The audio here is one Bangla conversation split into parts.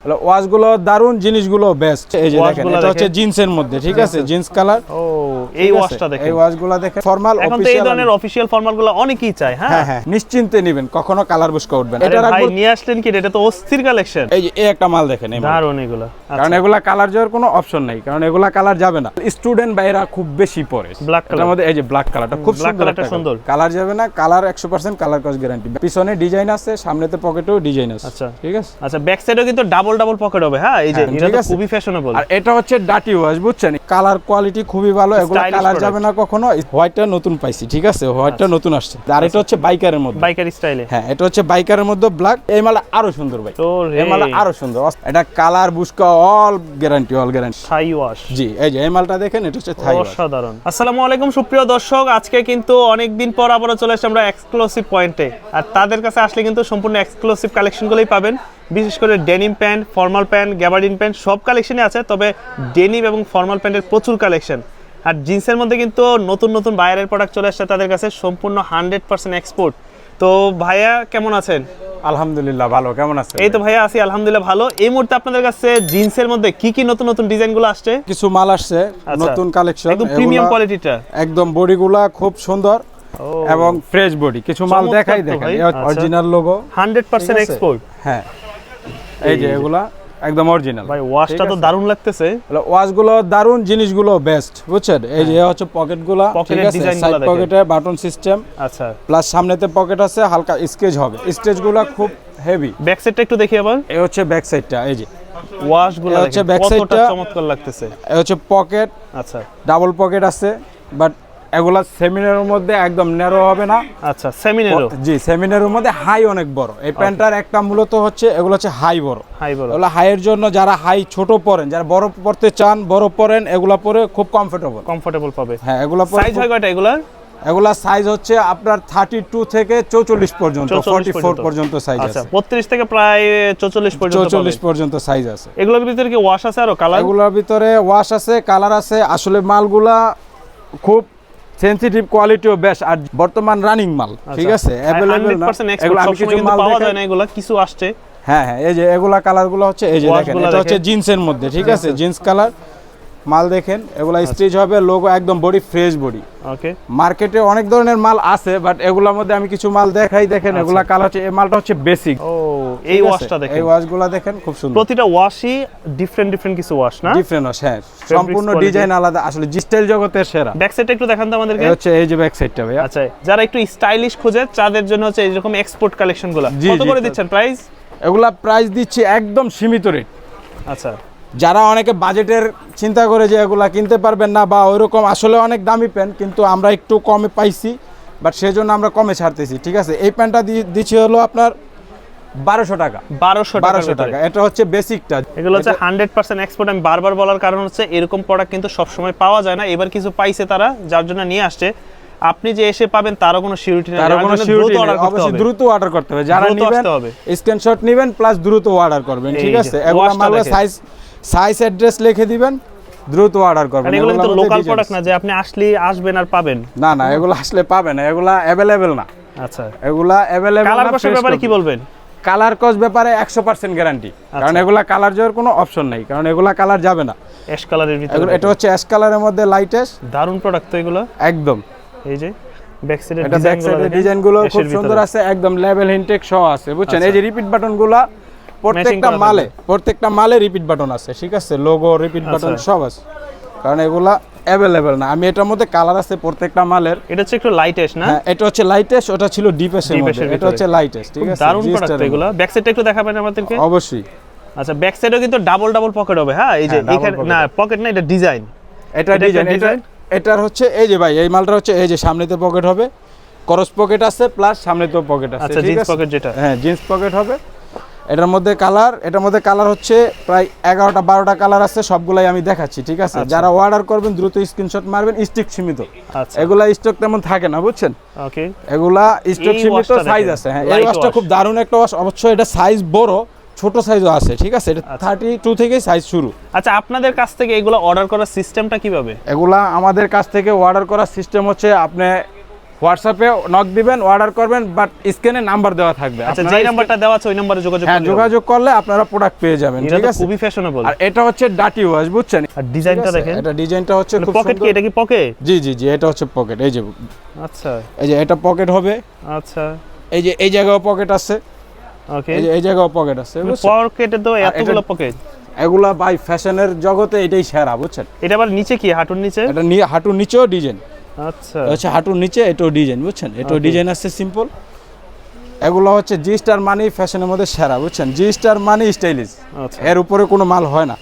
ওয়াশগুলো দারুন, জিনিসগুলো বেস্ট। এই যে দেখেন, এটা হচ্ছে জিন্সের মধ্যে, ঠিক আছে, জিন্স কালার। ও এই ওয়াশটা দেখেন, এই ওয়াশগুলো দেখেন ফর্মাল এখন তো এই ধরনের অফিশিয়াল ফর্মালগুলো অনেকেই চায়। হ্যাঁ হ্যাঁ, নিশ্চিন্তে নেবেন, কখনো কালার বুশকা উঠবে না। এটা ভাই নিয়ে আসলেন কি, এটা তো অস্থির কালেকশন। এই যে এই একটা মাল দেখেন, এই দারুন এগুলো, কারণ এগুলা কালার যাওয়ার কোনো অপশন নাই, কারণ এগুলা কালার যাবে না। স্টুডেন্ট ভাইরা খুব বেশি পরে ব্ল্যাক কালার, এর মধ্যে এই যে ব্ল্যাক কালারটা খুব সুন্দর, কালার যাবে না, কালার 100% কালার কস গ্যারান্টি। পিছনে ডিজাইন আছে, সামনেতে পকেটেও ডিজাইন আছে। আচ্ছা ঠিক আছে। আচ্ছা, ব্যাক সাইডেও কিন্তু ডাবল পকেট হবে। হ্যাঁ, এই যে এটা তো খুবই ফ্যাশনেবল। আর এটা হচ্ছে ডাটি ওয়াশ, বুঝছেন, কালার কোয়ালিটি খুবই ভালো, এগুলো কালার যাবে না কখনো। হোয়াইটটা নতুন পাইছি, ঠিক আছে, হোয়াইটটা নতুন আসছে। আর এটা হচ্ছে বাইকারের মধ্যে, বাইকার স্টাইলে। হ্যাঁ, এটা হচ্ছে বাইকারের মধ্যে ব্ল্যাক। এই মালটা আরো সুন্দর ভাই, এই মালটা আরো সুন্দর। এটা কালার বুশকা all guarantee, all guarantee. Thigh wash, জি, এই যে এই মালটা দেখেন, এটা হচ্ছে থাই ওয়াশ। অসাধারণ। আসসালামু আলাইকুম সুপ্রিয় দর্শক, আজকে কিন্তু অনেকদিন পর আবারো চলে আসছে আমরা এক্সক্লুসিভ পয়েন্টে। আর তাদের কাছে আসলে কিন্তু সম্পূর্ণ এক্সক্লুসিভ কালেকশনগুলোই পাবেন। বিশেষ করে denim pant, formal pant, gabardine pant সব কালেকশনই আছে, তবে ডেনিম এবং ফর্মাল প্যান্টের প্রচুর কালেকশন। আর জিন্সের মধ্যে কিন্তু নতুন নতুন বায়ারের প্রোডাক্ট চলে আসছে তাদের কাছে, সম্পূর্ণ 100% এক্সপোর্ট। তো ভাইয়া কেমন আছেন? আলহামদুলিল্লাহ ভালো, কেমন আছেন? এই তো ভাইয়া আছি আলহামদুলিল্লাহ ভালো। এই মুহূর্তে আপনাদের কাছে জিন্সের মধ্যে কি কি নতুন নতুন ডিজাইনগুলো আসছে? কিছু মাল আসছে, নতুন কালেকশন, একদম প্রিমিয়াম কোয়ালিটিটা, একদম বডিগুলা খুব সুন্দর এবং ফ্রেশ বডি। কিছু মাল দেখাই, দেখেন অরিজিনাল লোগো, 100% এক্সপোর্ট। হ্যাঁ, এই যে এগুলা একদম অরিজিনাল ভাই। ওয়াশটা তো দারুণ লাগতেছে, ওয়াশগুলো দারুন, জিনিসগুলো বেস্ট, বুঝছেন। এই যে হচ্ছে পকেটগুলো, ঠিক আছে, সাইড পকেটে বাটন সিস্টেম। আচ্ছা, প্লাস সামনেতে পকেট আছে, হালকা স্কেচ হবে, স্টেজগুলো খুব হেভি। ব্যাক সাইডটা একটু দেখি আবার। এই হচ্ছে ব্যাক সাইডটা, এই যে ওয়াশগুলো হচ্ছে ব্যাক সাইডটা, চমৎকার লাগতেছে। এই হচ্ছে পকেট, আচ্ছা, ডাবল পকেট আছে, বাট এগুলা সেমিনারের মধ্যে একদম ন্যারো হবে না। আচ্ছা, সেমিনারও, জি, সেমিনারের মধ্যে হাই অনেক বড়। এই প্যান্টার একটা মূলত হচ্ছে, এগুলো হচ্ছে হাই বড়, এগুলো হাইয়ের জন্য, যারা হাই ছোট পরেন, যারা বড় পরতে চান, বড় পরেন, এগুলা পরে খুব কমফোর্টেবল পাবে। হ্যাঁ, এগুলা সাইজ হয় কয়টা এগুলার? এগুলা সাইজ হচ্ছে আপনার 32 থেকে 44 পর্যন্ত, 44 পর্যন্ত সাইজ আছে। 32 থেকে প্রায় 44 পর্যন্ত সাইজ আছে। এগুলোর ভিতরে কি ওয়াশ আছে আর কালার? এগুলোর ভিতরে ওয়াশ আছে, কালার আছে। আসলে মালগুলা খুব সেনসিটিভ, কোয়ালিটিও বেশ, আর বর্তমান রানিং মাল, ঠিক আছে, अवेलेबल না। এগুলো আমি কিছু মাল পাওয়া যায় না, এগুলা কিছু আসছে। হ্যাঁ হ্যাঁ, এই যে এগুলা কালারগুলো হচ্ছে, এই যে দেখেন, এটা হচ্ছে জিন্সের মধ্যে, ঠিক আছে, জিন্স কালার মাল দেখেন। এগুলা স্টিচ হবে, লোগো একদম বডি ফ্রেশ বডি। ওকে, মার্কেটে অনেক ধরনের মাল আছে, বাট এগুলোর মধ্যে আমি কিছু মাল দেখাই। দেখেন এগুলা কালার হচ্ছে, এই মালটা হচ্ছে বেসিক। ও এই ওয়াশটা দেখেন, এই ওয়াশগুলো দেখেন খুব সুন্দর। প্রতিটা ওয়াশই ডিফারেন্ট কিছু ওয়াশ না, ডিফারেন্ট ওয়াশ, হ্যাঁ, সম্পূর্ণ ডিজাইন আলাদা। আসলে স্টাইল জগতের সেরা। ব্যাক সাইডটা একটু দেখান তো আমাদেরকে। এই হচ্ছে, এই যে ব্যাক সাইডটা ভাই। আচ্ছা, যারা একটু স্টাইলিশ খোঁজে তাদের জন্য হচ্ছে এরকম এক্সপোর্ট কালেকশনগুলো। কত করে দিচ্ছেন প্রাইস? এগুলা প্রাইস দিচ্ছি একদম সীমিত রেট। আচ্ছা, যারা অনেকে বাজেটের চিন্তা করে যে এগুলা কিনতে পারবেন না বা ওইরকম, আসলে অনেক দামি প্যান্ট, কিন্তু আমরা একটু কমে পাইছি, বাট সেজন্য আমরা কমে ছাড়তেছি, ঠিক আছে। এই প্যান্টটা দিচ্ছি হলো আপনার 1200 টাকা। 1200 টাকা। এটা হচ্ছে বেসিকটা। এগুলো হচ্ছে 100% এক্সপোর্ট। আমি বারবার বলার কারণ হচ্ছে এরকম প্রোডাক্ট কিন্তু সবসময় পাওয়া যায় না। এবার কিছু পাইছে তারা, যার জন্য নিয়ে আসছে। আপনি যে এসে পাবেন তারও কোনো সিউরিটি নেই, অবশ্যই দ্রুত অর্ডার করতে হবে। যারা নেবেন স্ক্রিনশট নেবেন, প্লাস দ্রুত অর্ডার করবেন, ঠিক আছে। এগুলা মালের সাইজ অ্যাড্রেস লিখে দিবেন, দ্রুত অর্ডার করবেন। এগুলো কিন্তু লোকাল প্রোডাক্ট না যে আপনি আসবেন আর পাবেন। না না, এগুলো আসলে পাবেন না, এগুলা अवेलेबल না। আচ্ছা, এগুলা अवेलेबल না। কালার কসের ব্যাপারে কি বলবেন? কালার কস ব্যাপারে 100% গ্যারান্টি, কারণ এগুলা কালার যাওয়ার কোনো অপশন নাই, কারণ এগুলা কালার যাবে না। অ্যাশ কালারের ভিতরে, এটা হচ্ছে অ্যাশ কালারের মধ্যে লাইটেস্ট, দারুণ প্রোডাক্ট তো এগুলো একদম। এই যে ব্যাক সাইডের ডিজাইনগুলো খুব সুন্দর আছে, একদম লেভেল ইনটেক সহ আছে, বুঝছেন। এই যে রিপিট বাটনগুলো প্রত্যেকটা মালে রিপিট বাটন আছে, ঠিক আছে, লোগো, রিপিট বাটন সব আছে, কারণ এগুলা अवेलेबल না। আমি এটার মধ্যে কালার আছে প্রত্যেকটা মালের। এটা হচ্ছে একটু লাইটেস্ট না? হ্যাঁ, এটা হচ্ছে লাইটেস্ট, ওটা ছিল ডিপেস্টের মধ্যে, এটা হচ্ছে লাইটেস্ট, ঠিক আছে। দারুণ প্রোডাক্ট এগুলো। ব্যাক সাইডটা একটু দেখাবেন আমাদেরকে। অবশ্যই। আচ্ছা, ব্যাক সাইডেও কিন্তু ডাবল পকেট হবে। হ্যাঁ, এই যে এখানে না পকেট না, এটা ডিজাইন, এটা ডিজাইন। এটার হচ্ছে এই যে ভাই, এই মালটা হচ্ছে, এই যে সামনেতে পকেট হবে, ক্রস পকেট আছে, প্লাস সামনেতেও পকেট আছে, আচ্ছা, জিন্স পকেট যেটা, হ্যাঁ, জিন্স পকেট হবে। এটার মধ্যে কালার হচ্ছে প্রায় 11টা 12টা কালার আছে, সবগুলাই আমি দেখাচ্ছি, ঠিক আছে। যারা অর্ডার করবেন দ্রুত স্ক্রিনশট মারবেন, স্টক সীমিত। আচ্ছা, এগুলা স্টক তেমন থাকে না, বুঝছেন। ওকে, এগুলা স্টক সীমিত, সাইজ আছে। হ্যাঁ, এই ওয়াশটা খুব দারুণ একটা ওয়াশ। অবশ্যই এটা সাইজ বড়, ছোট সাইজও আছে, ঠিক আছে। এটা 32 থেকে সাইজ শুরু। আচ্ছা, আপনাদের কাছ থেকে এগুলা অর্ডার করার সিস্টেমটা কিভাবে? এগুলা আমাদের কাছ থেকে অর্ডার করার সিস্টেম হচ্ছে, আপনি হোয়াটসঅ্যাপে নক দিবেন, অর্ডার করবেন, বাট স্ক্রিনে নাম্বার দেওয়া থাকবে। আচ্ছা, যেই নাম্বারটা দেওয়া আছে ওই নম্বরে যোগাযোগ হ্যাঁ, করলে যোগাযোগ করলে আপনারা প্রোডাক্ট পেয়ে যাবেন, এটা ঠিক তো আছে? খুবই ফ্যাশনেবল। আর এটা হচ্ছে ডাটি ওয়াশ, বুঝছেন? আর ডিজাইনটা দেখেন, এটা ডিজাইনটা হচ্ছে খুব পকেট কি? সুন্দর। এটা কি পকেট? জি জি জি, এটা হচ্ছে পকেট। এই যে আচ্ছা এই যে এটা পকেট হবে, আচ্ছা, এই যে এই জায়গাও পকেট আছে, ওকে। এই যে এই জায়গাও পকেট আছে, বুঝছেন? পকেটে তো এতগুলো পকেট। এগুলা ভাই ফ্যাশনের জগতে এটাই সেরা, বুঝছেন? এটা আবার নিচে কি? হাঁটুর নিচে? এটা হাঁটুর নিচেও ডিজাইন, আচ্ছা হচ্ছে হাঁটুর নিচে এটাও ডিজাইন, বুঝছেন? এটাও ডিজাইন আছে সিম্পল। এগুলো হচ্ছে জি স্টার মানি ফ্যাশনের মধ্যে সেরা, বুঝছেন? জি স্টার মানি স্টাইলিশ, আচ্ছা এর উপরে কোনো মাল হয় না,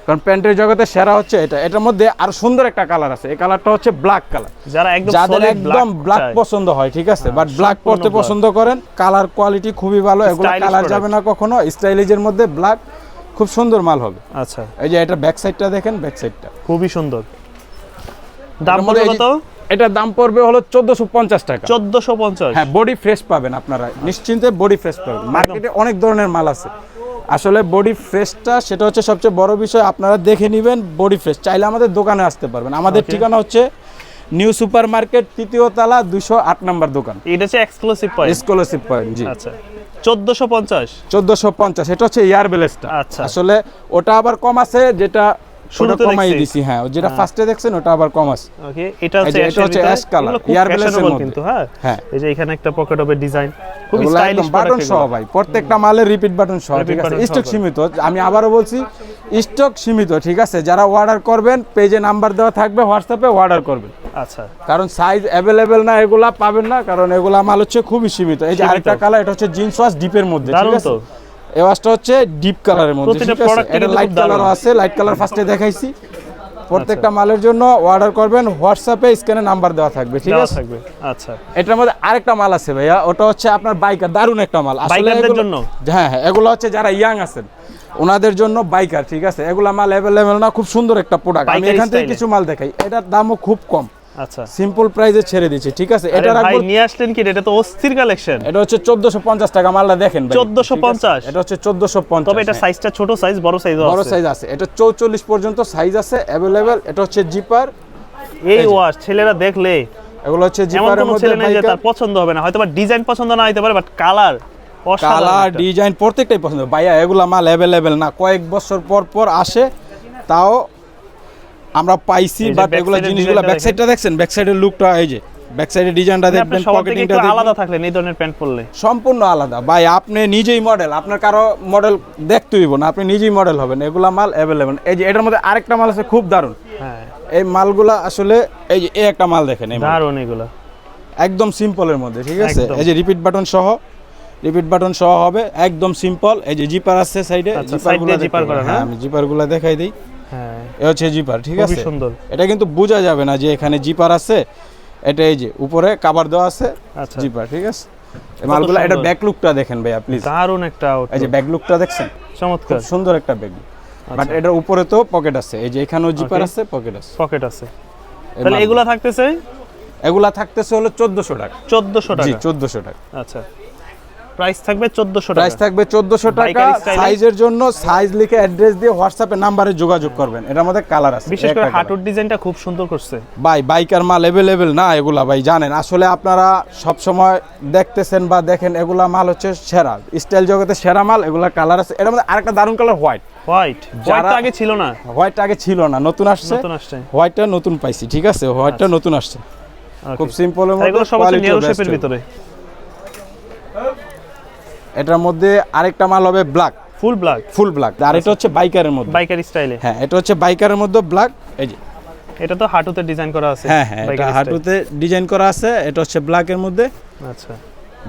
কারণ প্যান্টের জগতে সেরা হচ্ছে এটা। এটার মধ্যে আরো সুন্দর একটা কালার আছে, এই কালারটা হচ্ছে ব্ল্যাক কালার। যারা একদম যাদের solid একদম ব্ল্যাক চায়। পছন্দ হয়, ঠিক আছে, বাট ব্ল্যাক সম্পূর্ণ পরতে black। পছন্দ করেন, কালার কোয়ালিটি খুবই ভালো, এগুলো Stylish কালার product। যাবে না কখনো, স্টাইলিজের মধ্যে ব্ল্যাক খুব সুন্দর মাল হবে। আচ্ছা, এই যে এটা ব্যাক সাইডটা দেখেন, ব্যাক সাইডটা খুবই সুন্দর। দাম এটার মধ্যে পড়বে এই যে- কত? এটার দাম পড়বে হলো 1450 টাকা। 1450। হ্যাঁ, বডি ফ্রেশ পাবেন আপনারা, নিশ্চিন্তে বডি ফ্রেশ পাবেন। মার্কেটে অনেক ধরনের মাল আছে, আসলে বডি ফ্রেশটা সেটা হচ্ছে সবচেয়ে বড় বিষয়। আপনারা দেখে নেবেন বডি ফ্রেশ, চাইলে আমাদের দোকানে আসতে পারবেন। আমাদের Okay। ঠিকানা হচ্ছে নিউ সুপার মার্কেট, 3য় তলা, 208 নম্বর দোকান, এটা হচ্ছে এক্সক্লুসিভ পয়েন্ট। Exclusive point. জি, আচ্ছা, 1450। 1450, এটা হচ্ছে এয়ার বেলেসটা। আচ্ছা। আসলে ওটা আবার কম আছে, যেটা শুরুতে ওটা কমাই দেখছি। দিছি। হ্যাঁ, যেটা ফার্স্টে দেখছেন ওটা আবার কম আছে। ওকে, এটা এই যে এটা হচ্ছে অ্যাশ কালার, এয়ার বেলেসের মধ্যে। কিন্তু হ্যাঁ, হ্যাঁ, এই যে এখানে একটা পকেট হবে ডিজাইন, খুব এগুলো স্টাইলিশ একদম বাটন সহ ভাই, প্রত্যেকটা মালের রিপিট বাটন সহ, Repeat ঠিক আছে? button সহ স্টক করে। সীমিত, আমি আবারও বলছি স্টক সীমিত, ঠিক আছে? যারা অর্ডার করবেন পেজে নাম্বার দেওয়া থাকবে, হোয়াটসঅ্যাপে অর্ডার করবেন, আচ্ছা কারণ সাইজ অ্যাভেলেবেল না, এগুলা পাবেন না, কারণ এগুলা মাল হচ্ছে খুবই সীমিত। এই যে সীমিত। আরেকটা কালার, এটা হচ্ছে জিন্স ওয়াশ ডিপের মধ্যে, ঠিক দারুণ আছে? তো। এই ওয়াশটা হচ্ছে ডিপ কালারের মধ্যে, প্রতিটা ঠিক আছে? product এটা কিন্তু লাইট খুব দারুণ। কালারও আছে, লাইট কালার ফার্স্টে দেখাইছি। প্রত্যেকটা মালের জন্য অর্ডার করবেন, হোয়াটসঅ্যাপে স্ক্রিনে নাম্বার দেওয়া থাকবে, ঠিক দেওয়া আছে? থাকবে। আচ্ছা, এটার মধ্যে আরেকটা মাল আছে ভাইয়া, ওটা হচ্ছে আপনার বাইকার, দারুণ একটা মাল আসলে। বাইকারদের এগুলো- জন্য? হ্যাঁ হ্যাঁ, এগুলো হচ্ছে যারা ইয়াং আছেন ওনাদের জন্য বাইকার, ঠিক আছে? এগুলা মাল অ্যাভেলেবেল না, খুব সুন্দর একটা প্রোডাক্ট। আমি Biker এখান থেকে style-এ। কিছু মাল দেখাই, এটার দামও খুব কম, আচ্ছা। সিম্পল প্রাইসে ছেড়ে দিচ্ছি, ঠিক আছে? আরে এটা ভাই রাখবো, নিয়ে আসলেন কি? এটা তো অস্থির কালেকশন। এটা হচ্ছে 1450 টাকা, মালটা দেখেন ভাই, 1450? ঠিক আছে? এটা হচ্ছে 1450। তবে এটা হ্যাঁ। সাইজটা ছোট সাইজ, বড় সাইজ বড় আছে। সাইজ আছে, এটা 44 পর্যন্ত সাইজ আছে অ্যাভেলেবেল। এটা হচ্ছে জিপার, এই ওয়াশ ছেলেরা দেখলে, এগুলো হচ্ছে এমন জিপারের কোনো মধ্যে ছেলে নেই যে বাইকার। তার পছন্দ হবে না। হয়তো বা ডিজাইন পছন্দ না হইতে পারে, বাট কালার কালার ডিজাইন প্রত্যেকটাই পছন্দ ভাইয়া, এগুলা মাল অ্যাভেলেবেল না, কয়েক বছর পর পর আসে, তাও আমরা পাইছি। এই যে বাট back এগুলা side-এর জিনিসগুলো design-টা ব্যাক সাইডটা দেখছেন, ব্যাক সাইডের লুকটা, এই যে ব্যাক সাইডের ডিজাইনটা দেখবেন, সবার থেকে পকেটিংটা একটু আলাদা দেখবেন, থাকলেন এই ধরনের প্যান্ট পরলে। সম্পূর্ণ আলাদা ভাই। আপনি নিজেই মডেল, আপনার কারো মডেল দেখতে হইব না, আপনি নিজেই মডেল হবেন। এগুলা মাল অ্যাভেলেবেল। এই যে এটার মধ্যে আরেকটা মাল আছে খুব দারুণ, হ্যাঁ, এই মালগুলা আসলে এই যে এই একটা মাল দেখেন, এই মাল দারুণ এগুলো। একদম সিম্পলের মধ্যে, ঠিক আছে? একদম। এই যে রিপিট বাটন সহ, রিপিট বাটন সহ হবে, একদম সিম্পল। এই যে জিপার আছে সাইডে, আচ্ছা, side দিয়ে জিপার করা, হ্যাঁ, না? আমি জিপারগুলো দেখাই দিই। হ্যাঁ, এ হচ্ছে জিপার, ঠিক খুবই আছে? সুন্দর। এটা কিন্তু বোঝা যাবে না যে এখানে জিপার আছে, এটা এই যে উপরে কভার দেওয়া আছে আচ্ছা, জিপার, ঠিক আছে? এই মালগুলো, এটা সুন্দর। ব্যাক লুকটা দেখেন ভাইয়া প্লিজ, দারুণ একটা এই যে ব্যাক লুকটা দেখছেন, চমৎকার। খুব সুন্দর একটা ব্যাগ। বাট এটার উপরে তো পকেট আছে, এই যে এখানেও জিপার Okay। আছে, পকেট আছে। পকেট আছে। এই তাহলে মালগুলো। এগুলা থাকতেছে এগুলা থাকতেছে হলো 1400 টাকা। 1400 জি, টাকা। 1400 টাকা। আচ্ছা, প্রাইস থাকবে 1400 প্রাইস টাকা। থাকবে 1400 টাকা। Biker style-এ? সাইজের জন্য সাইজ লিখে অ্যাড্রেস দিয়ে হোয়াটসঅ্যাপে নাম্বারে যোগাযোগ করবেন। এটার মধ্যে কালার আছে, বিশেষ করে একটা colour। হাঁটুর ডিজাইনটা খুব সুন্দর করছে। ভাই বাইকার মাল অ্যাভেলেবেল না এগুলা ভাই, জানেন আসলে আপনারা সব সময় দেখতেছেন বা দেখেন, এগুলা মাল হচ্ছে সেরা, স্টাইল জগতে সেরা মাল। এগুলা কালার আছে, এটার মধ্যে আরেকটা দারুণ কালার হোয়াইট। হোয়াইট যারা- আগে ছিল না, হোয়াইট আগে ছিল না, নতুন আসছে। নতুন আসছে। হোয়াইটটা নতুন পাইছি, ঠিক আছে? হোয়াইটটা নতুন আসছে, Okay। খুব সিম্পলের আর মধ্যে, এগুলো সব হচ্ছে quality নেরো ও best শেপের হবে। ভিতরে। এটার মধ্যে আরেকটা মাল হবে black, full black, full black. আর এটা হচ্ছে বাইকারের মধ্যে, বাইকার স্টাইলে। হ্যাঁ এটা হচ্ছে বাইকারের মধ্যে ব্ল্যাক। এই যে এটা তো হাঁটুতে ডিজাইন করা আছে। হ্যাঁ হ্যাঁ, এটা biker style। হাঁটুতে ডিজাইন করা আছে, এটা হচ্ছে ব্ল্যাকের মধ্যে, আচ্ছা,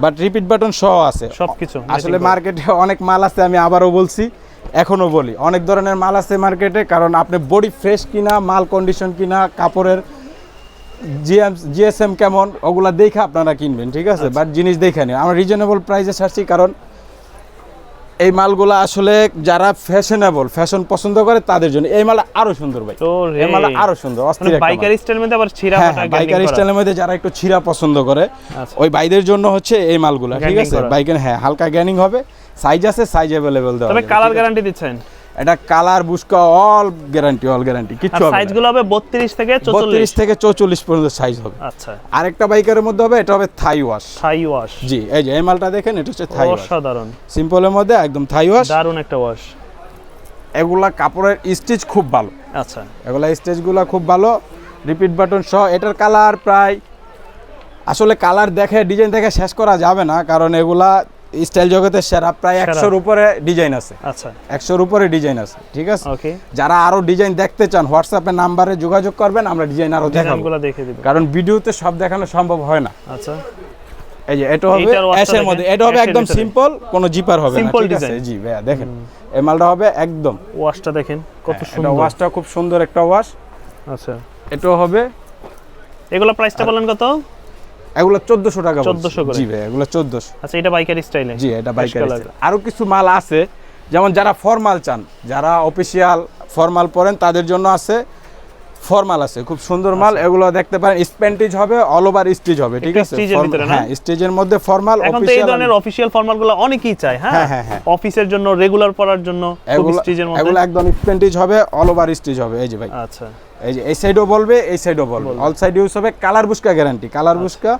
বাট রিপিট বাটন সহ আছে। সবকিছু আসলে মার্কেটে অনেক মাল আছে, আমি আবারও বলছি, এখনো বলি, অনেক ধরনের মাল আছে মার্কেটে, কারণ আপনি বডি ফ্রেশ কিনা, মাল কন্ডিশন কিনা, কাপড়ের জিএসএম কেমন, ওগুলা দেখে আপনারা কিনবেন, ঠিক আছে? বাট জিনিস দেখে নিন, আমরা রিজনেবল প্রাইসে ছাড়ছি, কারণ এই মালগুলো আসলে যারা ফ্যাশন পছন্দ করে তাদের জন্য এই মাল আরো সুন্দর ভাই। তো রে, এই মাল আরো সুন্দর, অস্থির একটা মাল। বাইকার স্টাইল মধ্যে আবার ছিঁড়া হ্যাঁ, ফাটা হ্যাঁ, বাইকার গ্যান্ডিং করা। স্টাইলের মধ্যে যারা একটু ছিঁড়া পছন্দ করে, আচ্ছা। ওই বাইদের জন্য হচ্ছে এই মালগুলা, ঠিক Grinding আছে? করা। বাইকের হ্যাঁ হালকা গ্যানিং হবে, সাইজ আছে, সাইজ অ্যাভেলেবেল দেওয়া তবে যাবে, কালার ঠিক আছে? গ্যারান্টি দিচ্ছেন? এটা কালার বুস্কা অল গ্যারান্টি কিচ্ছু হবে না। সাইজগুলো হবে 32 থেকে 44 32 থেকে 44 পর্যন্ত সাইজ হবে। আচ্ছা, আরেকটা বাইকের মধ্যে হবে, এটা হবে থাই ওয়াশ। থাই ওয়াশ, জি এই যে এই মালটা দেখেন, এটা হচ্ছে থাই ওয়াশ, অসাধারণ সিম্পলের মধ্যে একদম থাই ওয়াশ। দারুণ একটা ওয়াশ। এগুলা কাপড়ের স্টিচ খুব ভালো। আচ্ছা, এগুলা স্টিচগুলো খুব ভালো, রিপিট বাটন সহ। এটার কালার প্রায় আসলে কালার দেখে ডিজাইন দেখে শেষ করা যাবে না, কারণ এগুলা স্টাইল জগতের সেরা। প্রায় 100-র উপরে ডিজাইন আছে। আচ্ছা, 100-র উপরে ডিজাইন আছে, ঠিক আছে। ওকে, যারা আরো ডিজাইন দেখতে চান হোয়াটসঅ্যাপে নাম্বারে যোগাযোগ করবেন, আমরা ডিজাইন আরো দেখাবো, ডিজাইনগুলো দেখে দিব। কারণ ভিডিওতে সব দেখানো সম্ভব হয় না। আচ্ছা, এই যে এটা হবে এইটার ওয়াশটা অ্যাশের মধ্যে, দেখেন, এটা হবে অ্যাশের একদম ভিতরে। সিম্পল, কোনো জিপার হবে না, Simple ঠিক আছে। design। জি ভাইয়া দেখেন, এই মালটা হবে একদম ওয়াশটা দেখেন কত এটা সুন্দর। ওয়াশটা খুব সুন্দর একটা ওয়াশ। আচ্ছা, এটাও হবে, এগুলো প্রাইসটা বলেন কত? এগুলো 1400 টাকা। 1400 করে। জি ভাই, এগুলো 1400। আচ্ছা, এটা বাইকারি স্টাইলে। জি এটা বাইকের colour। স্টাইল। আরো কিছু মাল আছে, যেমন যারা ফর্মাল চান, যারা অফিসিয়াল ফর্মাল পরেন, তাদের জন্য আছে ফর্মাল আছে, খুব সুন্দর মাল। এগুলো দেখতে পারেন, স্প্যান্টিজ হবে, অল ওভার স্টিচ হবে, ঠিক একটু আছে। stitch এর ভিতরে না? হ্যাঁ, স্টিচের মধ্যে ফর্মাল এখন তো এই অফিসিয়াল। ধরনের অফিশিয়াল ফর্মালগুলো অনেকেই চায়, হ্যাঁ, হ্যাঁ হ্যাঁ, হ্যাঁ। অফিসের জন্য রেগুলার পরার জন্য খুব এগুলো স্টিচের মধ্যে। এগুলো একদম স্প্যান্টিজ হবে, অল ওভার স্টিচ হবে। এই যে ভাই, আচ্ছা, এই যে এই সাইডও বলবে, এই সাইডও বলবে, অল সাইড ইউজ হবে। কালার বুস্কা গ্যারান্টি, কালার বুস্কা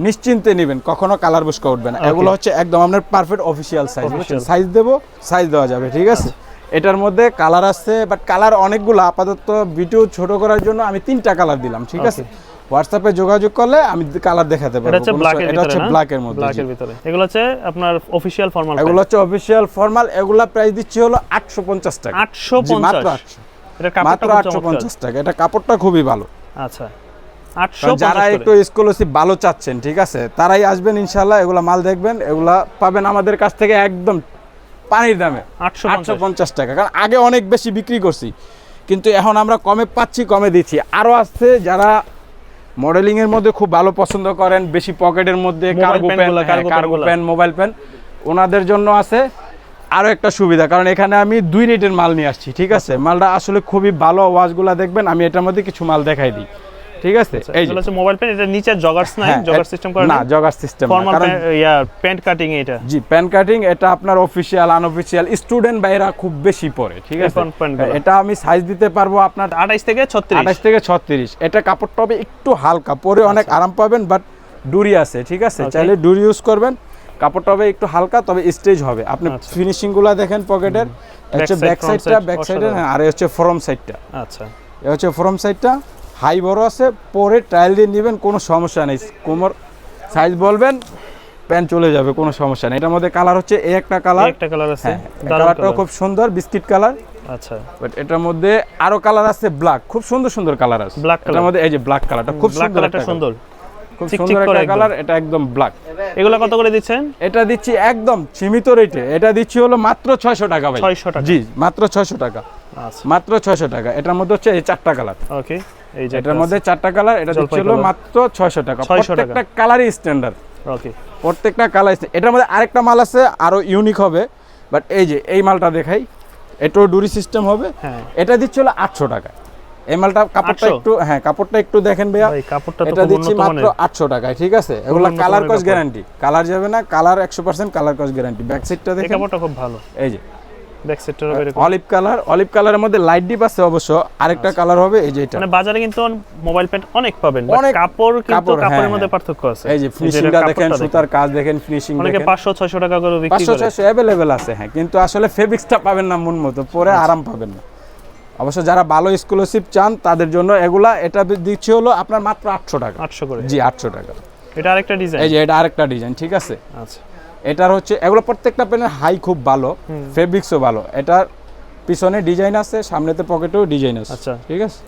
নিশ্চিন্তে নেবেন, কখনো কালার বুস্কা উঠবে না। এগুলো হচ্ছে একদম আপনার perfect official size. Official। Size দেবো, সাইজ দেওয়া যাবে, ঠিক আছে। এটার মধ্যে কালার আছে, বাট কালার অনেকগুলো। আপাতত ভিডিও ছোট করার জন্য আমি 3টা কালার দিলাম, ঠিক আছে। হোয়াটসঅ্যাপে যোগাযোগ করলে আমি কালার দেখাতে পারবো। এটা হচ্ছে ব্ল্যাকের এটা ভিতরে হচ্ছে না? ব্ল্যাকের মধ্যে। ব্ল্যাকের ভিতরে এগুলো হচ্ছে আপনার অফিশিয়াল ফর্মাল। এগুলো হচ্ছে অফিসিয়াল ফর্মাল। এগুলা প্রাইস দিচ্ছি হলো 850 টাকা। 850, মাত্র 800, এটা মাত্র কাপড়টা 850 টাকা। এটা কাপড়টা খুবই ভালো। আচ্ছা, কারণ 850 যারা একটু এক্সক্লুসিভ ভালো চাচ্ছেন, ঠিক আছে, তারাই আসবেন ইনশাআল্লাহ। এগুলা মাল দেখবেন, এগুলা পাবেন আমাদের কাছ থেকে একদম পানির দামে 850 টাকা। কারণ আগে অনেক বেশি বিক্রি করছি, কিন্তু এখন আমরা কমে পাচ্ছি, কমে দিচ্ছি। আরও আসছে যারা মডেলিং এর মধ্যে খুব ভালো পছন্দ করেন, বেশি পকেটের মধ্যে কার্গো প্যান, মোবাইল প্যান, ওনাদের জন্য আছে আরও একটা সুবিধা। কারণ এখানে আমি 2 রেটের মাল নিয়ে আসছি, ঠিক আছে। মালটা আসলে খুবই ভালো। ওয়াশগুলা দেখবেন, আমি এটার মধ্যে কিছু মাল দেখাই দিই, ঠিক আছে। এই যে হচ্ছে মোবাইল প্যান্ট, এটা নিচে জগার্স নাই, জগার সিস্টেম করা না, জগার সিস্টেম না। ফর্মাল কারণ প্যান্ট কাটিং এটা। জি, প্যান কাটিং, এটা আপনার অফিসিয়াল আনঅফিসিয়াল স্টুডেন্ট ভাইরা খুব বেশি পরে, ঠিক আছে। এটা আমি সাইজ দিতে পারবো আপনার 28 থেকে 36। 28 থেকে 36। এটা কাপড়টা হবে একটু হালকা, পরে অনেক আরাম পাবেন, বাট ডুরি আছে, ঠিক আছে। চাইলে ডুরি ইউজ করবেন। কাপড়টা হবে একটু হালকা, তবে স্টেজ হবে। আপনি ফিনিশিং গুলা দেখেন পকেটের, হচ্ছে ব্যাক সাইডটা, ব্যাক সাইডে, আর হচ্ছে ফ্রম সাইডটা। আচ্ছা, এই হচ্ছে ফ্রম সাইডটা, হাই বড় আছে, পরে ট্রায়াল দিয়ে নেবেন, কোনো সমস্যা নেই। কোমর সাইজ বলবেন, প্যান্ট চলে যাবে, কোনো সমস্যা নেই। এটার মধ্যে কালার হচ্ছে এই একটা কালার, একটা কালার আছে, কালারটাও খুব সুন্দর, বিস্কিট কালার। আচ্ছা, বাট এটার মধ্যে আরো কালার আছে, ব্ল্যাক, খুব সুন্দর সুন্দর কালার আছে। এটার মধ্যে এই যে ব্ল্যাক কালারটা খুব সুন্দর, একটা সুন্দর, খুব সুন্দর একটা কালার। এটা একদম ব্ল্যাক। এগুলো কত করে দিচ্ছেন? এটা দিচ্ছি একদম সীমিত রেটে। এটা দিচ্ছি হলো মাত্র 600 টাকা ভাই। 600 টাকা? জি, মাত্র 600 টাকা। আচ্ছা, মাত্র 600 টাকা। এটার মধ্যে হচ্ছে এই 4টা কালার। ওকে, এই যে এটার মধ্যে 4টা কালার। এটা দিচ্ছি হলো মাত্র 600 টাকা। 600 টাকা। প্রত্যেকটা কালারই স্ট্যান্ডার্ড, ওকে, প্রত্যেকটা কালার। এটার মধ্যে আরেকটা মাল আছে আরো ইউনিক হবে, বাট এই যে এই মালটা দেখাই, এটাও ডুরি সিস্টেম হবে। হ্যাঁ, এটা দিচ্ছি হলো 800 টাকা। এই মালটা কাপড়টা 800? একটু, হ্যাঁ কাপড়টা একটু দেখেন ভাইয়া, ভাই কাপড়টা তো এটা খুব দিচ্ছি উন্নত মাত্র মানের। 800 টাকায়, ঠিক আছে। এগুলো উন্নত কালার মানের কস কাপড়। গ্যারান্টি, কালার যাবে না, কালার 100% কালার কস গ্যারান্টি। ব্যাক সাইডটা এই দেখেন, কাপড়টা খুব ভালো, এই যে ব্যাক সাইডটার এরকম অলিভ কালার। অলিভ কালারের মধ্যে লাইট ডিপ আছে অবশ্য। আরেকটা কালার হবে এই যে এটা। মানে বাজারে কিন্তু মোবাইল প্যান্ট অনেক পাবেন, বাট অনেক কাপড় কিন্তু কাপড়, কাপড়ের হ্যাঁ, মধ্যে পার্থক্য আছে। এই যে ফিনিশিংটা দেখেন, সুতার কাজ দেখেন, ফিনিশিং অনেকে দেখেন। 500-600 টাকা করে বিক্রি 500-600 অ্যাভেলেবেল আছে, হ্যাঁ, কিন্তু আসলে ফেব্রিক্সটা পাবেন না মন মতো, পরে আরাম পাবেন না। অবশ্য যারা ভালো এক্সক্লুসিভ চান তাদের জন্য এগুলা। এটা দিচ্ছি হলো আপনার মাত্র 800 টাকা। 800 করে? জি, 800 টাকা। এটা আরেকটা ডিজাইন। এই যে এটা আরেকটা ডিজাইন, ঠিক আছে। আচ্ছা, এটার হচ্ছে এগুলো প্রত্যেকটা পেনের হাই খুব ভালো, ফেব্রিক্সও ভালো। এটার পিছনে ডিজাইন আছে, সামনেতে পকেটেও ডিজাইন আছে। আচ্ছা, ঠিক আছে।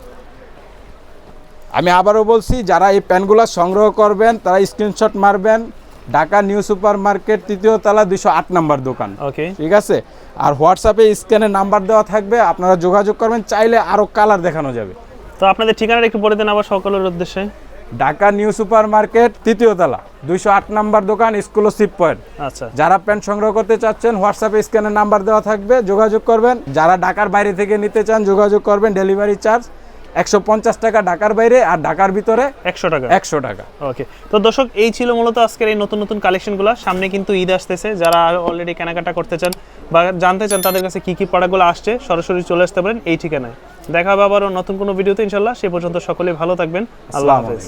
আমি আবারও বলছি, যারা এই প্যানগুলো সংগ্রহ করবেন তারা স্ক্রিনশট মারবেন। ঢাকা নিউ সুপার মার্কেট, 3য় তলা, 208 নম্বর দোকান। ওকে, ঠিক আছে। আর হোয়াটসঅ্যাপে স্ক্যানে নাম্বার দেওয়া থাকবে, আপনারা যোগাযোগ করবেন, চাইলে আরও কালার দেখানো যাবে। তো আপনাদের ঠিকানাটা একটু বলে দেন আবার সকলের উদ্দেশ্যে। ঢাকা নিউ সুপার মার্কেট, 3য় তলা, 208 নম্বর দোকান, এক্সক্লুসিভ পয়েন্ট। আচ্ছা, যারা প্যান্ট সংগ্রহ করতে চাচ্ছেন হোয়াটসঅ্যাপে স্ক্যানে নাম্বার দেওয়া থাকবে, যোগাযোগ করবেন। যারা ঢাকার বাইরে থেকে নিতে চান যোগাযোগ করবেন। ডেলিভারি চার্জ 150 টাকা ঢাকার বাইরে, আর ঢাকার ভিতরে 100 টাকা। 100 টাকা। ওকে, তো দর্শক এই ছিল মূলত আজকের এই নতুন নতুন কালেকশনগুলো। সামনে কিন্তু ঈদ আসতেছে, যারা অলরেডি কেনাকাটা করতে চান বা জানতে চান তাদের কাছে কি কি প্রোডাক্টগুলো আসছে, সরাসরি চলে আসতে পারেন এই ঠিকানায়। দেখা হবে আবারও নতুন কোনো ভিডিওতে ইনশাল্লাহ। সে পর্যন্ত সকলেই ভালো থাকবেন। আল্লাহ আসসালামু হাফেজ।